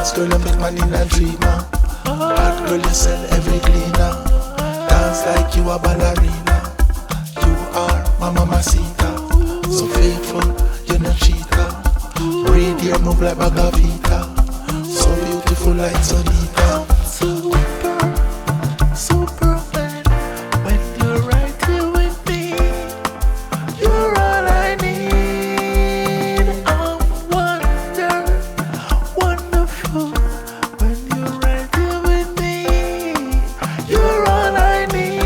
dance girl, you make man in a dreamer. Hot girl, you sell every cleaner. Dance like you a ballerina. You are my mamacita. So faithful, you're no cheater. Read your move like Bagavita. So beautiful like Sonita. Super fan. When you're right here with me, you're all I need. I'm wonderful. When you're right here with me, you're all I need.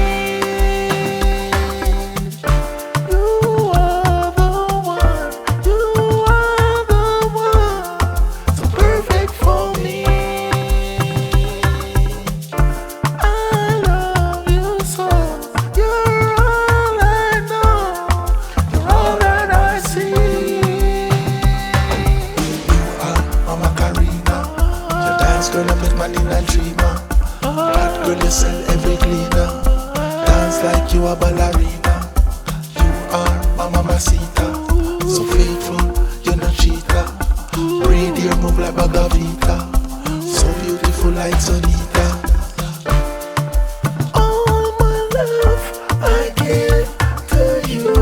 You are the one. You are the one. So perfect for me. Girl, you make man in a dreamer. Hot girl, you sell every cleaner. Dance like you a ballerina. You are my mamacita. So faithful, you're no cheater. Read your move like Bagavita. So beautiful like Sonita. All my love I give to you.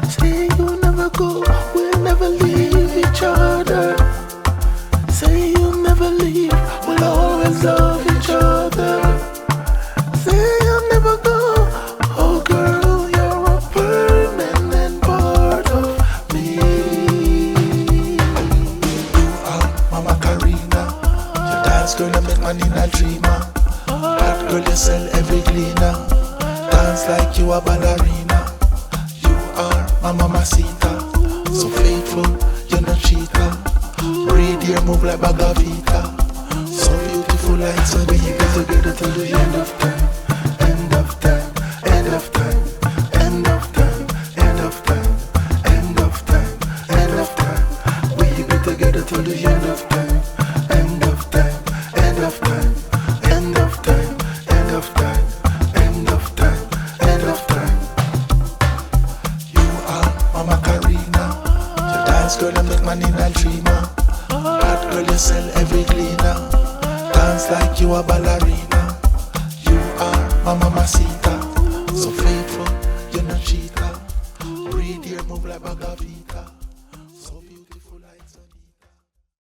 Say you'll never go, we'll never leave each other. Say you'll never leave, we'll always love each other. Say you'll never go, oh girl, you're a permanent part of me. You are Mama Karina. You dance girl, you make man in a dreamer. Hot girl, you sell every cleaner. Dance like you a ballerina. You are my mamacita. So faithful, you're no cheater. Read your move like Bagavita. So beautiful like Sonita. We get together till the end of time. End of time. End of time. End of time. End of time. End of time. End of time. We get together till the end of time. End of time. End of time. End of time. End of time. End of time. End of time. You are Mama Karina. You dance girl, you make man in a dreamer. Hot girl, you sell every cleaner. Dance like you a ballerina. You are my mamacita. So faithful, you're no cheater. Read your move like Bagavita.